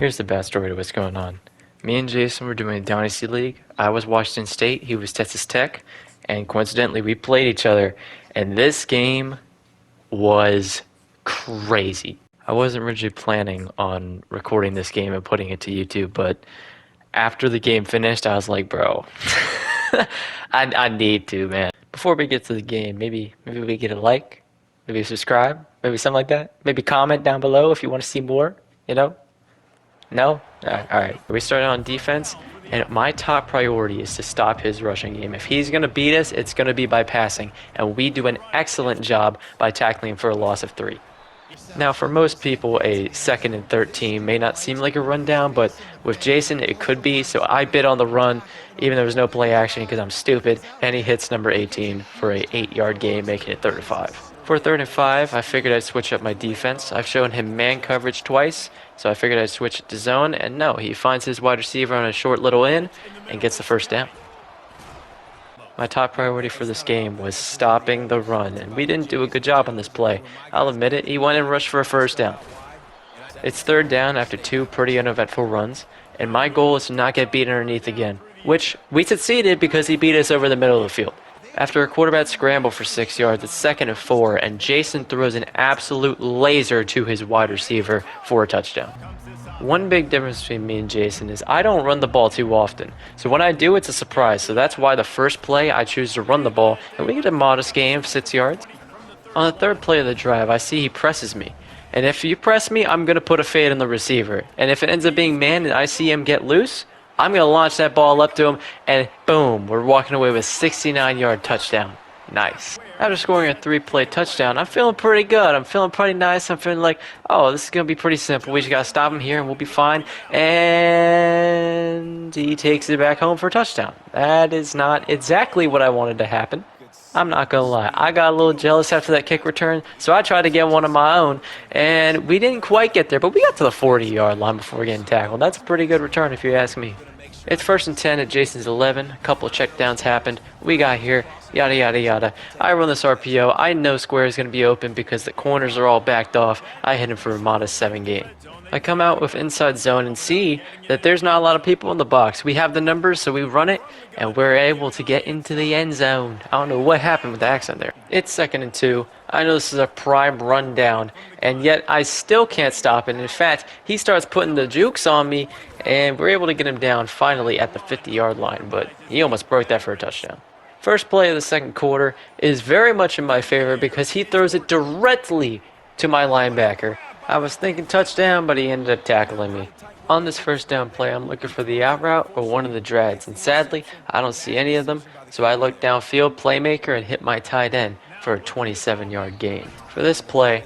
Here's the backstory to what's going on. Me and Jason were doing a Dynasty League. I was Washington State, he was Texas Tech, and coincidentally we played each other. And this game was crazy. I wasn't originally planning on recording this game and putting it to YouTube, but after the game finished, I was like, bro, I need to, man. Before we get to the game, maybe we get a like, maybe subscribe, maybe something like that. Maybe comment down below if you want to see more, you know? No? Alright. We started on defense, and my top priority is to stop his rushing game. If he's going to beat us, it's going to be by passing, and we do an excellent job by tackling for a loss of 3. Now, for most people, a 2nd and 13 may not seem like a rundown, but with Jason, it could be, so I bid on the run, even though there was no play action because I'm stupid, and he hits number 18 for a 8-yard gain, making it 3rd and 5. For 3rd and 5, I figured I'd switch up my defense. I've shown him man coverage twice, so I figured I'd switch it to zone, and no, he finds his wide receiver on a short little in and gets the first down. My top priority for this game was stopping the run, and we didn't do a good job on this play. I'll admit it, he went and rushed for a first down. It's 3rd down after 2 pretty uneventful runs, and my goal is to not get beat underneath again, which we succeeded because he beat us over the middle of the field. After a quarterback scramble for 6 yards, it's 2nd and 4, and Jason throws an absolute laser to his wide receiver for a touchdown. One big difference between me and Jason is I don't run the ball too often. So when I do, it's a surprise. So that's why the first play I choose to run the ball, and we get a modest gain of 6 yards. On the 3rd play of the drive, I see he presses me. And if you press me, I'm going to put a fade on the receiver. And if it ends up being man and I see him get loose, I'm going to launch that ball up to him, and boom, we're walking away with a 69-yard touchdown. Nice. After scoring a 3-play touchdown, I'm feeling pretty good. I'm feeling pretty nice. I'm feeling like, oh, this is going to be pretty simple. We just got to stop him here and we'll be fine. And he takes it back home for a touchdown. That is not exactly what I wanted to happen. I'm not going to lie. I got a little jealous after that kick return, so I tried to get one of my own, and we didn't quite get there, but we got to the 40-yard line before getting tackled. That's a pretty good return if you ask me. It's 1st and 10 at Jason's 11. A couple of checkdowns happened. We got here. Yada, yada, yada. I run this RPO. I know square is going to be open because the corners are all backed off. I hit him for a modest 7 gain. I come out with inside zone and see that there's not a lot of people in the box. We have the numbers, so we run it, and we're able to get into the end zone. I don't know what happened with the accent there. It's 2nd and 2. I know this is a prime rundown, and yet I still can't stop it. And in fact, he starts putting the jukes on me, and we're able to get him down finally at the 50-yard line, but he almost broke that for a touchdown. First play of the 2nd quarter is very much in my favor because he throws it directly to my linebacker. I was thinking touchdown, but he ended up tackling me. On this 1st down play, I'm looking for the out route or one of the drags, and sadly, I don't see any of them, so I look downfield, playmaker, and hit my tight end for a 27-yard gain. For this play,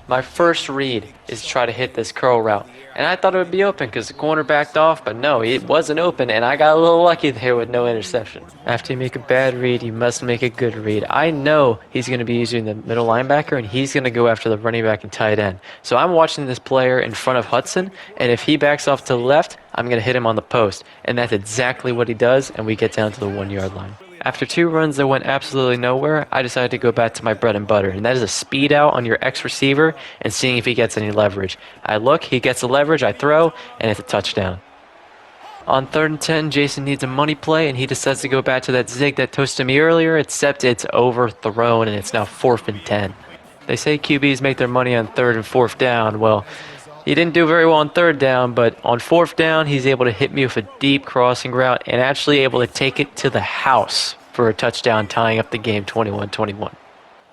my first read is to try to hit this curl route, and I thought it would be open because the corner backed off, but no, it wasn't open, and I got a little lucky there with no interception. After you make a bad read, you must make a good read. I know he's going to be using the middle linebacker, and he's going to go after the running back and tight end. So I'm watching this player in front of Hudson, and if he backs off to the left, I'm going to hit him on the post, and that's exactly what he does, and we get down to the 1-yard line. After 2 runs that went absolutely nowhere, I decided to go back to my bread and butter, and that is a speed out on your ex-receiver and seeing if he gets any leverage. I look, he gets the leverage, I throw, and it's a touchdown. On 3rd and 10, Jason needs a money play, and he decides to go back to that zig that toasted me earlier, except it's overthrown, and it's now 4th and 10. They say QBs make their money on 3rd and 4th down. Well, he didn't do very well on 3rd down, but on 4th down, he's able to hit me with a deep crossing route and actually able to take it to the house for a touchdown, tying up the game 21-21.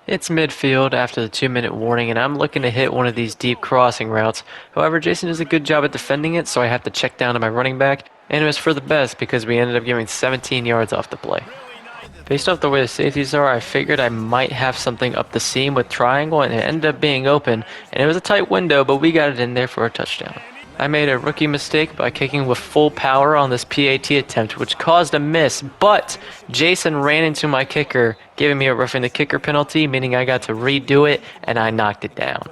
It's midfield after the 2-minute warning, and I'm looking to hit one of these deep crossing routes. However, Jason does a good job at defending it, so I have to check down to my running back, and it was for the best because we ended up giving 17 yards off the play. Based off the way the safeties are, I figured I might have something up the seam with triangle, and it ended up being open, and it was a tight window, but we got it in there for a touchdown. I made a rookie mistake by kicking with full power on this PAT attempt, which caused a miss, but Jason ran into my kicker, giving me a roughing the kicker penalty, meaning I got to redo it, and I knocked it down.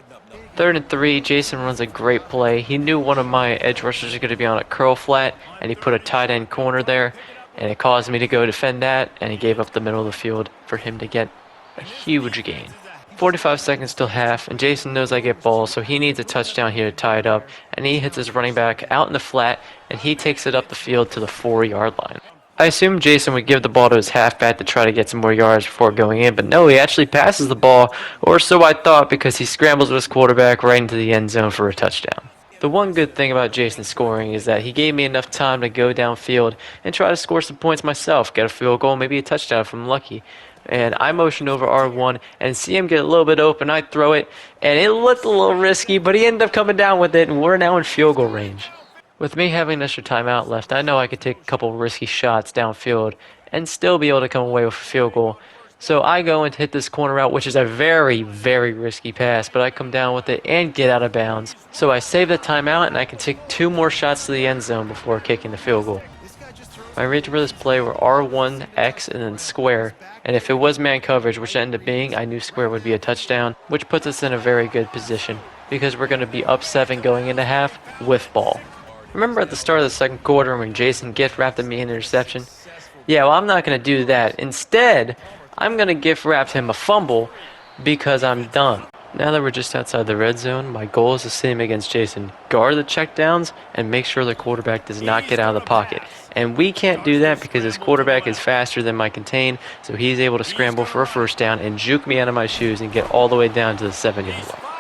3rd and 3, Jason runs a great play. He knew one of my edge rushers was going to be on a curl flat, and he put a tight end corner there, and it caused me to go defend that, and he gave up the middle of the field for him to get a huge gain. 45 seconds till half, and Jason knows I get balls, so he needs a touchdown here to tie it up, and he hits his running back out in the flat, and he takes it up the field to the 4-yard line. I assumed Jason would give the ball to his halfback to try to get some more yards before going in, but no, he actually passes the ball, or so I thought, because he scrambles with his quarterback right into the end zone for a touchdown. The one good thing about Jason scoring is that he gave me enough time to go downfield and try to score some points myself, get a field goal, maybe a touchdown if I'm lucky. And I motioned over R1 and see him get a little bit open. I throw it, and it looked a little risky, but he ended up coming down with it, and we're now in field goal range. With me having an extra timeout left, I know I could take a couple risky shots downfield and still be able to come away with a field goal. So I go and hit this corner route, which is a very, very risky pass, but I come down with it and get out of bounds. So I save the timeout, and I can take 2 more shots to the end zone before kicking the field goal. My reads for this play were R1, X, and then square, and if it was man coverage, which it ended up being, I knew square would be a touchdown, which puts us in a very good position, because we're going to be up 7 going into half with ball. Remember at the start of the second quarter when Jason gift wrapped me an interception? Yeah, well, I'm not going to do that. Instead, I'm going to gift wrap him a fumble because I'm done. Now that we're just outside the red zone, my goal is to see him against Jason, guard the checkdowns, and make sure the quarterback does not get out of the pocket. And we can't do that because his quarterback is faster than my contain, so he's able to scramble for a first down and juke me out of my shoes and get all the way down to the 7-yard line.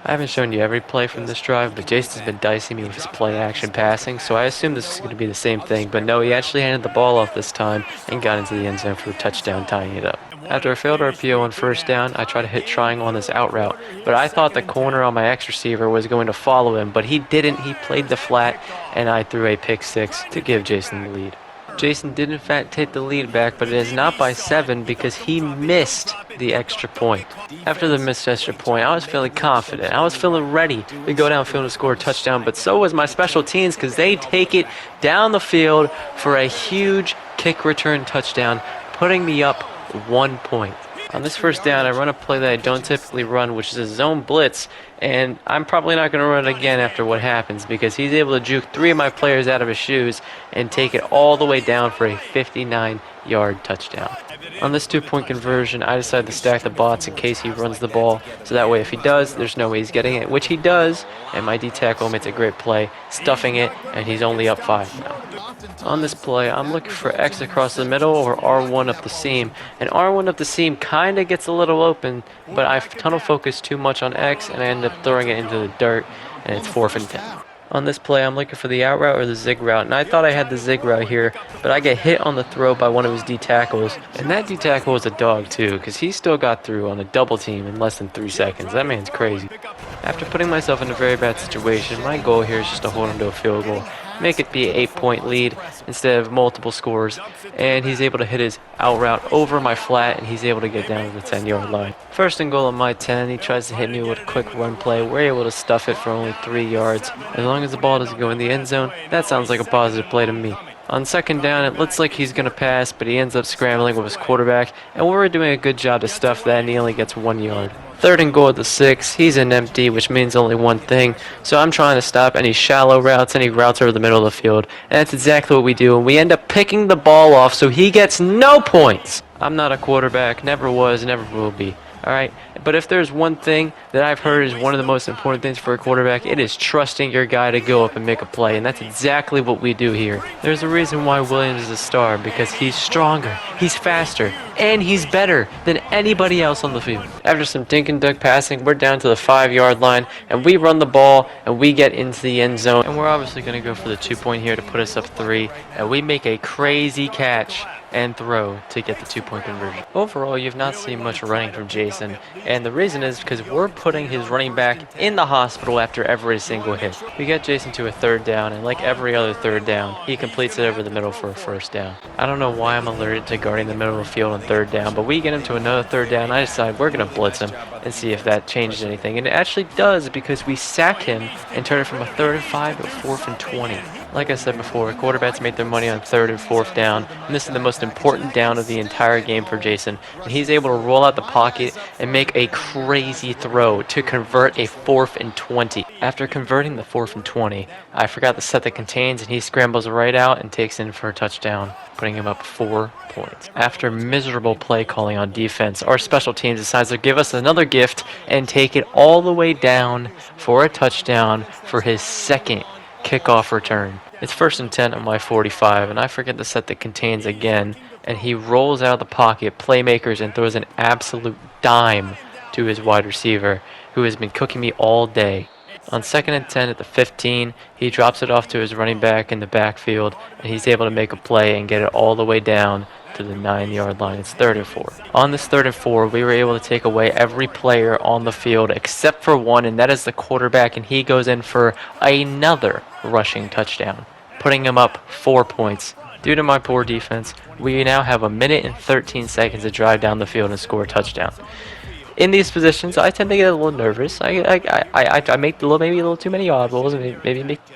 I haven't shown you every play from this drive, but Jason's been dicing me with his play action passing, so I assume this is going to be the same thing, but no, he actually handed the ball off this time and got into the end zone for a touchdown, tying it up. After a failed RPO on first down, I tried to hit triangle on this out route, but I thought the corner on my X receiver was going to follow him, but he didn't. He played the flat, and I threw a pick 6 to give Jason the lead. Jason did in fact take the lead back, but it is not by 7 because he missed the extra point. After the missed extra point, I was feeling confident. I was feeling ready to go downfield and score a touchdown, but so was my special teams because they take it down the field for a huge kick return touchdown, putting me up 1 point. On this first down, I run a play that I don't typically run, which is a zone blitz, and I'm probably not going to run it again after what happens because he's able to juke 3 of my players out of his shoes and take it all the way down for a 59-yard touchdown. On this 2-point conversion, I decide to stack the bots in case he runs the ball, so that way if he does, there's no way he's getting it, which he does, and my D-tackle makes a great play, stuffing it, and he's only up 5 now. On this play, I'm looking for X across the middle or R1 up the seam, and R1 up the seam kind of gets a little open, but I tunnel focus too much on X, and I end up throwing it into the dirt, and it's 4th and 10. On this play, I'm looking for the out route or the zig route, and I thought I had the zig route here, but I get hit on the throw by one of his D-tackles, and that D-tackle was a dog too, because he still got through on a double team in less than 3 seconds. That man's crazy. After putting myself in a very bad situation, my goal here is just to hold him to a field goal, make it be an 8-point lead instead of multiple scores, and he's able to hit his out route over my flat, and he's able to get down to the 10-yard line. First and goal on my 10, he tries to hit me with a quick run play. We're able to stuff it for only 3 yards. As long as the ball doesn't go in the end zone, that sounds like a positive play to me. On second down, it looks like he's going to pass, but he ends up scrambling with his quarterback, and we're doing a good job to stuff that, and he only gets 1 yard. Third and goal at the 6, he's an empty, which means only one thing, so I'm trying to stop any shallow routes, any routes over the middle of the field, and that's exactly what we do, and we end up picking the ball off, so he gets no points. I'm not a quarterback, never was, never will be. Alright, but if there's one thing that I've heard is one of the most important things for a quarterback, it is trusting your guy to go up and make a play, and that's exactly what we do here. There's a reason why Williams is a star, because he's stronger, he's faster, and he's better than anybody else on the field. After some dink and dunk passing, we're down to the 5-yard line, and we run the ball, and we get into the end zone, and we're obviously going to go for the 2-point here to put us up 3, and we make a crazy catch and throw to get the 2-point conversion. Overall, you've not seen much running from Jason, and the reason is because we're putting his running back in the hospital after every single hit. We get Jason to a 3rd down, and like every other 3rd down, he completes it over the middle for a 1st down. I don't know why I'm allergic to guarding the middle of the field on 3rd down, but we get him to another 3rd down. I decide we're going to blitz him and see if that changes anything, and it actually does because we sack him and turn it from a 3rd and 5 to a 4th and 20. Like I said before, quarterbacks make their money on 3rd and 4th down, and this is the most important down of the entire game for Jason. And he's able to roll out the pocket and make a crazy throw to convert a 4th and 20. After converting the 4th and 20, I forgot to set the contains and he scrambles right out and takes in for a touchdown, putting him up 4 points. After miserable play calling on defense, our special teams decides to give us another gift and take it all the way down for a touchdown for his second kickoff return. It's 1st and 10 on my 45 and I forget to set the contains again, and he rolls out of the pocket, playmakers, and throws an absolute dime to his wide receiver, who has been cooking me all day. On 2nd and 10 at the 15, he drops it off to his running back in the backfield, and he's able to make a play and get it all the way down to the 9-yard line. It's 3rd and 4. On this 3rd and 4, we were able to take away every player on the field except for one, and that is the quarterback, and he goes in for another rushing touchdown, putting him up 4 points. Due to my poor defense, we now have a minute and 13 seconds to drive down the field and score a touchdown. In these positions, I tend to get a little nervous. I make maybe a little too many audibles, and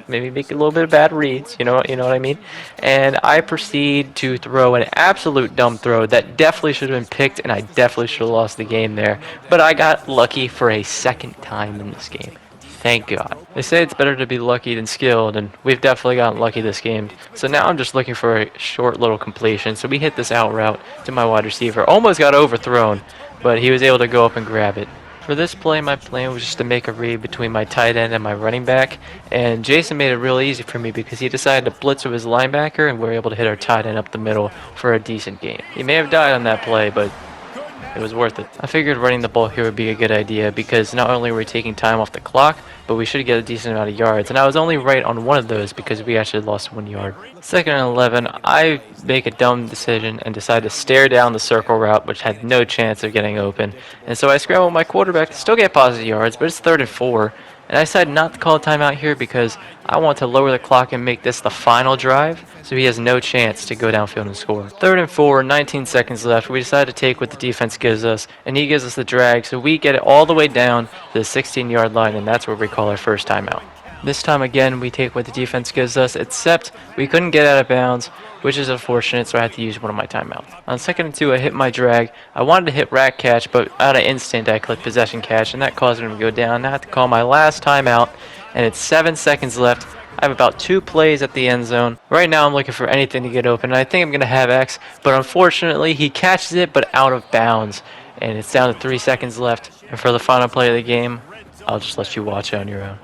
maybe make a little bit of bad reads. You know what I mean. And I proceed to throw an absolute dumb throw that definitely should have been picked, and I definitely should have lost the game there. But I got lucky for a second time in this game. Thank God. They say it's better to be lucky than skilled, and we've definitely gotten lucky this game. So now I'm just looking for a short little completion. So we hit this out route to my wide receiver. Almost got overthrown, but he was able to go up and grab it. For this play, my plan was just to make a read between my tight end and my running back, and Jason made it real easy for me because he decided to blitz with his linebacker, and we were able to hit our tight end up the middle for a decent gain. He may have died on that play, but it was worth it. I figured running the ball here would be a good idea because not only were we taking time off the clock, but we should get a decent amount of yards. And I was only right on one of those because we actually lost 1 yard. 2nd and 11, I make a dumb decision and decide to stare down the circle route, which had no chance of getting open. And so I scramble my quarterback to still get positive yards, but it's 3rd and 4. And I decided not to call a timeout here because I want to lower the clock and make this the final drive so he has no chance to go downfield and score. 3rd and 4, 19 seconds left. We decide to take what the defense gives us, and he gives us the drag, so we get it all the way down to the 16-yard line, and that's where we call our first timeout. This time again, we take what the defense gives us, except we couldn't get out of bounds, which is unfortunate, so I had to use one of my timeouts. On 2nd and 2, I hit my drag. I wanted to hit rack catch, but out of instant, I clicked possession catch, and that caused him to go down. Now I have to call my last timeout, and it's 7 seconds left. I have about 2 plays at the end zone. Right now, I'm looking for anything to get open, and I think I'm going to have X, but unfortunately, he catches it, but out of bounds, and it's down to 3 seconds left. And for the final play of the game, I'll just let you watch it on your own.